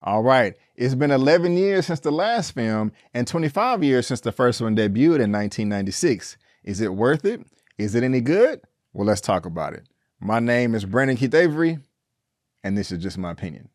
All right, it's been 11 years since the last film and 25 years since the first one debuted in 1996. Is it worth it? Is it any good? Well, let's talk about it. My name is Brandon Keith Avery, and this is just my opinion.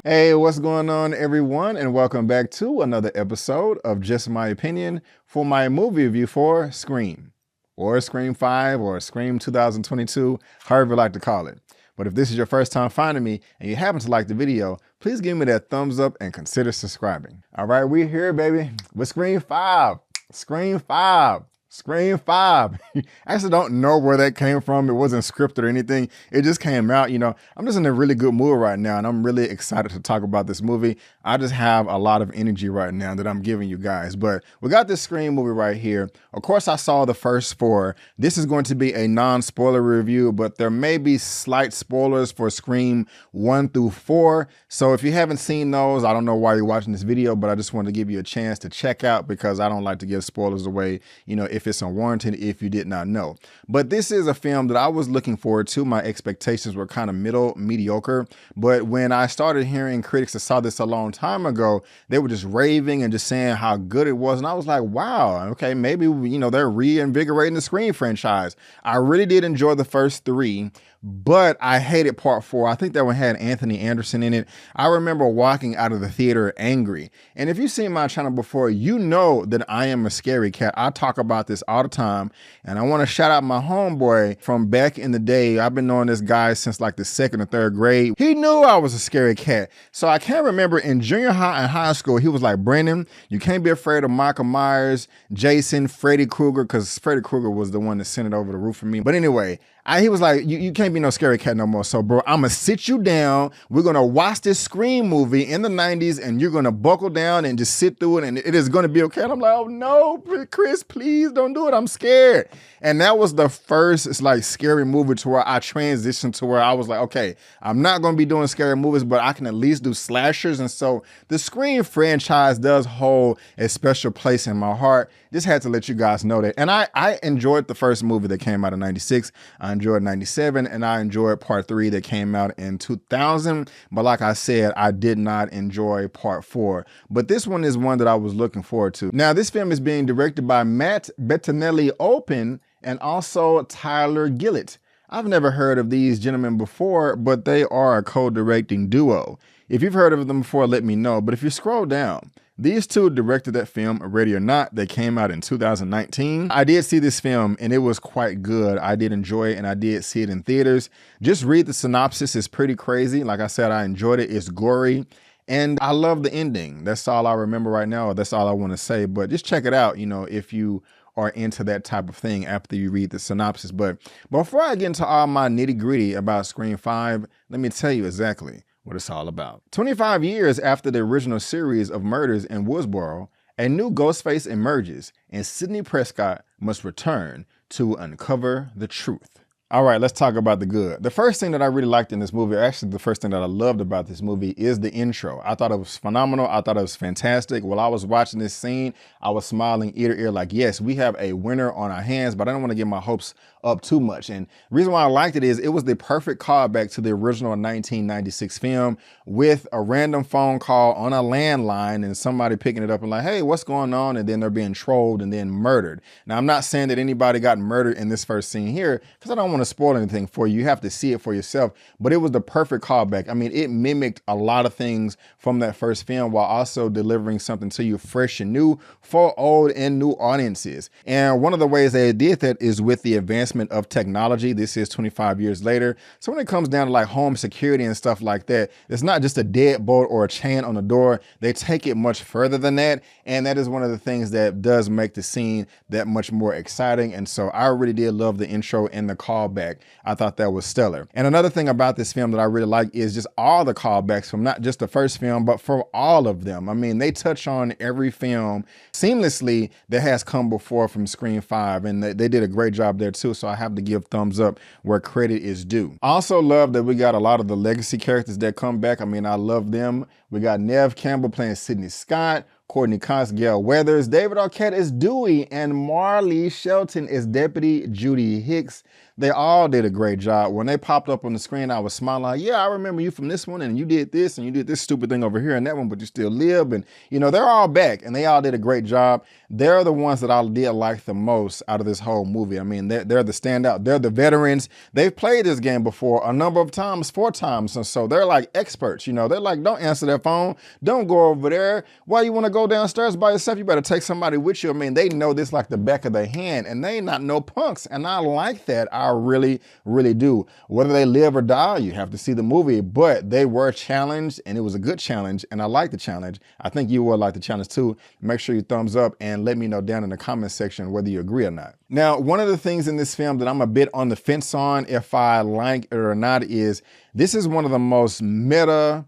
Hey, what's going on, everyone, and welcome back to another episode of Just My Opinion for my movie review for Scream, or Scream 5, or Scream 2022, however you like to call it. But if this is your first time finding me and you happen to like the video, please give me that thumbs up and consider subscribing. All right, we're here, baby, with Scream 5. Scream 5. Scream 5. I actually don't know where that came from. It wasn't scripted or anything. It just came out, I'm just in a really good mood right now, and I'm really excited to talk about this movie. I just have a lot of energy right now that I'm giving you guys. But we got this Scream movie right here. Of course, I saw the first 4. This is going to be a non-spoiler review, but there may be slight spoilers for Scream 1 through 4. So if you haven't seen those, I don't know why you're watching this video, but I just wanted to give you a chance to check out because I don't like to give spoilers away, if it's unwarranted, if you did not know. But this is a film that I was looking forward to. My expectations were kind of mediocre. But when I started hearing critics that saw this a long time ago, they were just raving and just saying how good it was. And I was like, wow, okay, maybe, they're reinvigorating the Scream franchise. I really did enjoy the first 3. But I hated part 4. I think that one had Anthony Anderson in it. I remember walking out of the theater angry. And if you've seen my channel before, you know that I am a scary cat. I talk about this all the time. And I want to shout out my homeboy from back in the day. I've been knowing this guy since like the 2nd or 3rd grade. He knew I was a scary cat. So I can't remember in junior high and high school, he was like, Brandon, you can't be afraid of Michael Myers, Jason, Freddy Krueger, because Freddy Krueger was the one that sent it over the roof for me. But anyway, he was like, you can't be no scary cat no more. So, bro, I'm going to sit you down. We're going to watch this Scream movie in the 90s, and you're going to buckle down and just sit through it, and it is going to be okay. And I'm like, oh, no, Chris, please don't do it. I'm scared. And that was the first scary movie to where I transitioned to where I was like, okay, I'm not going to be doing scary movies, but I can at least do slashers. And so the Scream franchise does hold a special place in my heart. Just had to let you guys know that. And I enjoyed the first movie that came out in 96. I enjoyed 97, and I enjoyed part 3 that came out in 2000. But like I said, I did not enjoy part 4. But this one is one that I was looking forward to. Now, this film is being directed by Matt Bettinelli-Olpin and also Tyler Gillett. I've never heard of these gentlemen before, but they are a co-directing duo. If you've heard of them before, let me know. But if you scroll down, these two directed that film, Ready or Not, that came out in 2019. I did see this film, and it was quite good. I did enjoy it, and I did see it in theaters. Just read the synopsis. It's pretty crazy. Like I said, I enjoyed it. It's gory, and I love the ending. That's all I remember right now. That's all I want to say. But just check it out, if you are into that type of thing after you read the synopsis. But before I get into all my nitty-gritty about Scream 5, let me tell you exactly what it's all about. 25 years after the original series of murders in Woodsboro, a new Ghostface emerges, and Sidney Prescott must return to uncover the truth. All right, let's talk about the good. The first thing that I really liked in this movie, actually the first thing that I loved about this movie, is the intro. I thought it was phenomenal. I thought it was fantastic. While I was watching this scene, I was smiling ear to ear like, yes, we have a winner on our hands, but I don't want to get my hopes up too much. And the reason why I liked it is it was the perfect callback to the original 1996 film with a random phone call on a landline and somebody picking it up and like, hey, what's going on? And then they're being trolled and then murdered. Now, I'm not saying that anybody got murdered in this first scene here because I don't want to spoil anything for you. You have to see it for yourself, but it was the perfect callback. I mean, it mimicked a lot of things from that first film while also delivering something to you fresh and new for old and new audiences. And one of the ways they did that is with the advancement of technology. This is 25 years later. So when it comes down to like home security and stuff like that, it's not just a deadbolt or a chain on the door. They take it much further than that. And that is one of the things that does make the scene that much more exciting. And so I really did love the intro and the callback. I thought that was stellar. And another thing about this film that I really like is just all the callbacks from not just the first film, but from all of them. I mean, they touch on every film seamlessly that has come before from Scream 5. And they did a great job there too. So I have to give thumbs up where credit is due. I also love that we got a lot of the legacy characters that come back. I mean, I love them. We got Neve Campbell playing Sidney Scott. Courtney Cox, Gail Weathers, David Arquette is Dewey, and Marley Shelton is Deputy Judy Hicks. They all did a great job. When they popped up on the screen, I was smiling like, yeah, I remember you from this one, and you did this, and you did this stupid thing over here and that one, but you still live. And, you know, they're all back, and they all did a great job. They're the ones that I did like the most out of this whole movie. I mean, they're the standout. They're the veterans. They've played this game before a number of times, 4 times, and so they're like experts, you know. They're like, don't answer that phone. Don't go over there. Why you want to go downstairs by yourself? You better take somebody with you. I mean, they know this like the back of their hand, and they not no punks, and I like that. I really, really do. Whether they live or die, you have to see the movie, but they were challenged, and it was a good challenge, and I like the challenge. I think you will like the challenge too. Make sure you thumbs up and let me know down in the comment section whether you agree or not. Now, one of the things in this film that I'm a bit on the fence on if I like it or not is this is one of the most meta,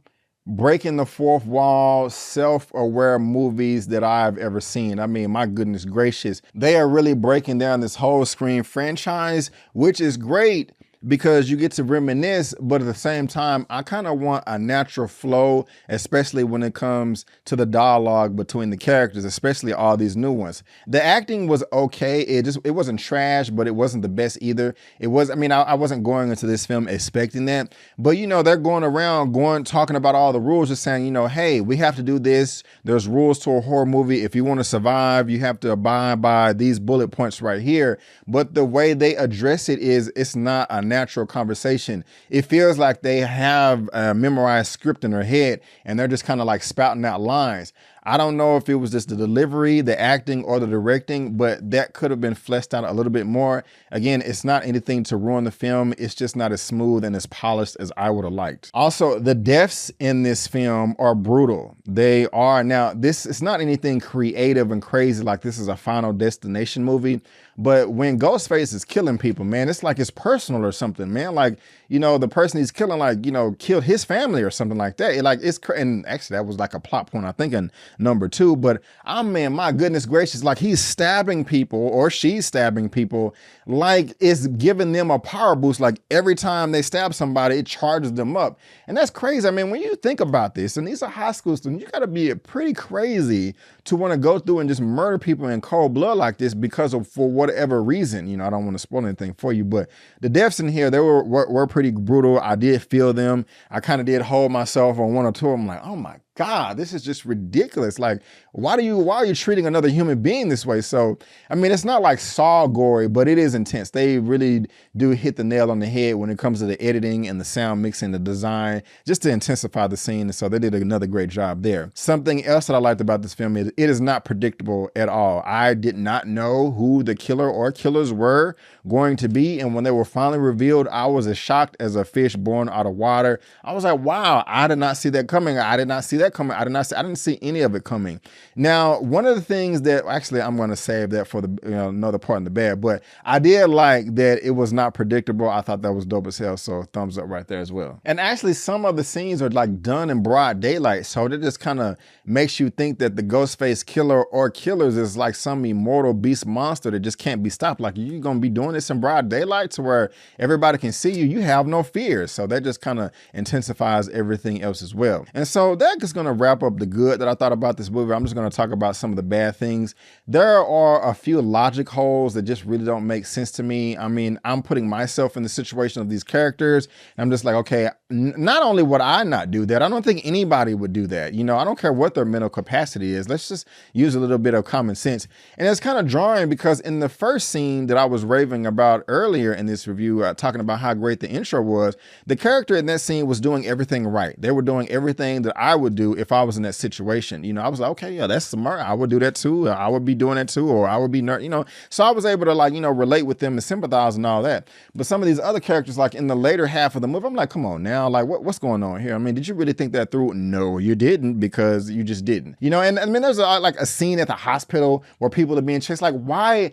breaking the fourth wall, self-aware movies that I've ever seen. I mean, my goodness gracious. They are really breaking down this whole Scream franchise, which is great because you get to reminisce, but at the same time, I kind of want a natural flow, especially when it comes to the dialogue between the characters, especially all these new ones. The acting was okay. It wasn't trash, but it wasn't the best either. It was, I mean, I wasn't going into this film expecting that, but you know, they're going around talking about all the rules, just saying, you know, hey, we have to do this. There's rules to a horror movie. If you want to survive, you have to abide by these bullet points right here. But the way they address it is, it's not a natural conversation. It feels like they have a memorized script in their head and they're just kind of like spouting out lines. I don't know if it was just the delivery, the acting, or the directing, but that could have been fleshed out a little bit more. Again, it's not anything to ruin the film. It's just not as smooth and as polished as I would have liked. Also, the deaths in this film are brutal. They are. Now, this is not anything creative and crazy like this is a Final Destination movie, but when Ghostface is killing people, man, it's like it's personal or something, man. Like, you know, the person he's killing, like, you know, killed his family or something like that. And actually that was like a plot point, I think, in number 2, but I mean, my goodness gracious, like he's stabbing people or she's stabbing people, like it's giving them a power boost. Like every time they stab somebody, it charges them up. And that's crazy. I mean, when you think about this, and these are high school students, you gotta be pretty crazy to want to go through and just murder people in cold blood like this because of, for whatever reason. You know, I don't want to spoil anything for you, but the deaths in here, they were pretty brutal. I did feel them. I kind of did hold myself on 1 or 2 of them, like, oh my God, this is just ridiculous. Like, why are you treating another human being this way? So, I mean, it's not like Saw gory, but it is intense. They really do hit the nail on the head when it comes to the editing and the sound mixing, the design, just to intensify the scene. And so they did another great job there. Something else that I liked about this film is it is not predictable at all. I did not know who the killer or killers were going to be. And when they were finally revealed, I was as shocked as a fish born out of water. I was like, wow, I did not see that coming. I did not see that coming. I didn't see any of it coming. Now, one of the things that actually I'm going to save that for the another part in the bed, but I did like that it was not predictable. I thought that was dope as hell. So thumbs up right there as well. And actually some of the scenes are like done in broad daylight. So that just kind of makes you think that the Ghostface killer or killers is like some immortal beast monster that just can't be stopped. Like you're going to be doing this in broad daylight to where everybody can see you. You have no fear. So that just kind of intensifies everything else as well. And so that is going to wrap up the good that I thought about this movie. I'm just going to talk about some of the bad things. There are a few logic holes that just really don't make sense to me. I mean, I'm putting myself in the situation of these characters. And I'm just like, okay, not only would I not do that, I don't think anybody would do that. You know, I don't care what their mental capacity is. Let's just use a little bit of common sense. And it's kind of jarring because in the first scene that I was raving about earlier in this review, talking about how great the intro was, the character in that scene was doing everything right. They were doing everything that I would do if I was in that situation. You know, I was like, okay, yeah, that's smart. I would do that too. I would be doing that too, or I would be, you know, so I was able to like, you know, relate with them and sympathize and all that. But some of these other characters, like in the later half of the movie, I'm like, come on now, like what's going on here? I mean, did you really think that through? No, you didn't, because you just didn't. You know, and I mean, there's like a scene at the hospital where people are being chased. Like, why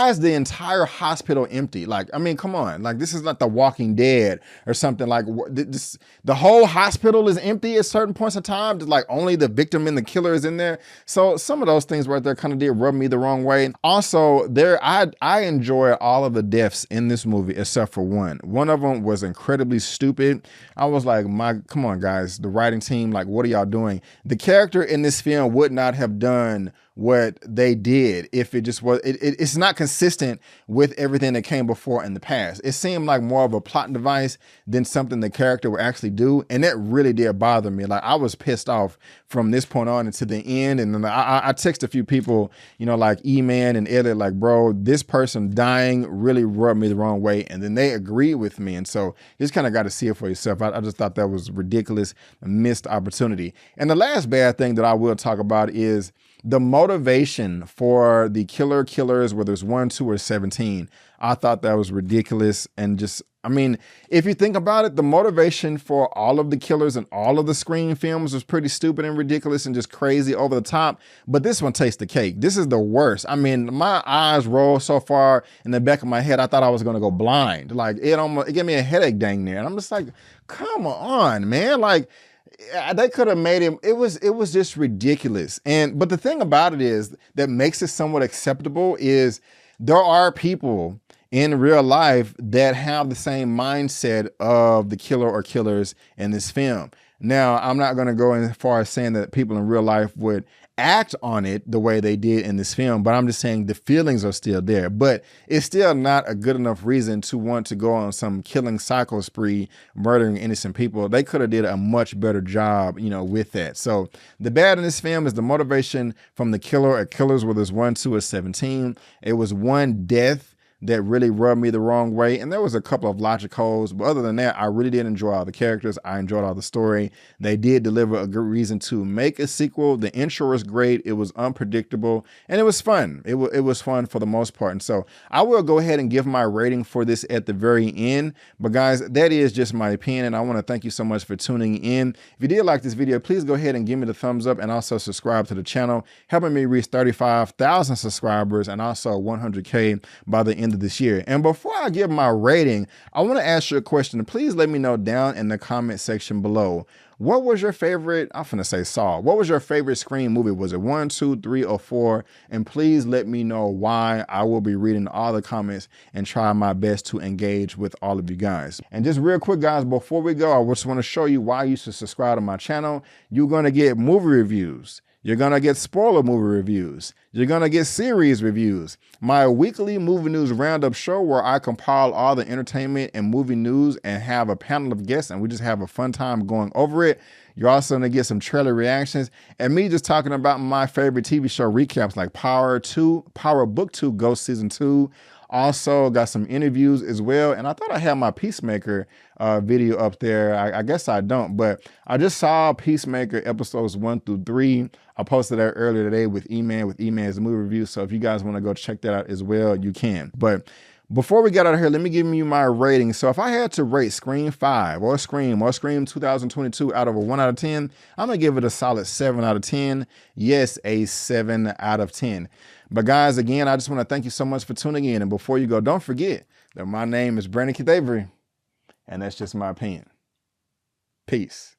is the entire hospital empty? Like, I mean, come on, like this is not The Walking Dead or something. Like the whole hospital is empty at certain points in time. Just like only the victim and the killer is in there. So some of those things right there kind of did rub me the wrong way. Also, I enjoyed all of the deaths in this movie except for one. One of them was incredibly stupid. I was like, come on, guys, the writing team, like, what are y'all doing? The character in this film would not have done what they did if it just was, it's not consistent with everything that came before in the past. It seemed like more of a plot device than something the character would actually do. And that really did bother me. Like, I was pissed off from this point on into the end. And then I texted a few people, you know, like Eman and Elliot, like, bro, this person dying really rubbed me the wrong way. And then they agreed with me. And so you just kind of got to see it for yourself. I just thought that was ridiculous, a missed opportunity. And the last bad thing that I will talk about is the motivation for the killers, whether it's 1, 2, or 17. I thought that was ridiculous. And just, I mean, if you think about it, the motivation for all of the killers in all of the Scream films was pretty stupid and ridiculous and just crazy over the top. But this one takes the cake. This is the worst. I mean, my eyes rolled so far in the back of my head, I thought I was going to go blind. Like, it gave me a headache dang near. And I'm just like, come on, man. Like, they could have made him, it was just ridiculous. But the thing about it is that makes it somewhat acceptable is there are people in real life that have the same mindset of the killer or killers in this film. Now, I'm not going to go as far as saying that people in real life would act on it the way they did in this film, but I'm just saying the feelings are still there. But it's still not a good enough reason to want to go on some killing cycle spree, murdering innocent people. They could have did a much better job, you know, with that. So the bad in this film is the motivation from the killer or killers, whether it's 1, 2, or 17. It was one death that really rubbed me the wrong way. And there was a couple of logic holes, but other than that, I really did enjoy all the characters. I enjoyed all the story. They did deliver a good reason to make a sequel. The intro was great. It was unpredictable and it was fun. It was fun for the most part. And so I will go ahead and give my rating for this at the very end. But guys, that is just my opinion. And I want to thank you so much for tuning in. If you did like this video, please go ahead and give me the thumbs up and also subscribe to the channel, helping me reach 35,000 subscribers and also 100K by the end of this year. And before I give my rating, I want to ask you a question. Please let me know down in the comment section below. What was your favorite, I'm finna say Saw, what was your favorite Scream movie? Was it 1, 2, 3, or 4? And please let me know why. I will be reading all the comments and try my best to engage with all of you guys. And just real quick, guys, before we go, I just want to show you why you should subscribe to my channel. You're going to get movie reviews. You're going to get spoiler movie reviews. You're going to get series reviews. My weekly movie news roundup show where I compile all the entertainment and movie news and have a panel of guests and we just have a fun time going over it. You're also going to get some trailer reactions and me just talking about my favorite TV show recaps like Power Book 2 Ghost Season 2. Also got some interviews as well. And I thought I had my Peacemaker video up there. I guess I don't, but I just saw Peacemaker episodes 1 through 3. I posted that earlier today with Eman's movie review. So if you guys want to go check that out as well, you can. But before we get out of here, let me give you my rating. So if I had to rate Scream 5 or Scream 2022 out of a 1 out of 10, I'm going to give it a solid 7 out of 10. Yes, a 7 out of 10. But guys, again, I just want to thank you so much for tuning in. And before you go, don't forget that my name is Brandon Keith Avery, and that's just my opinion. Peace.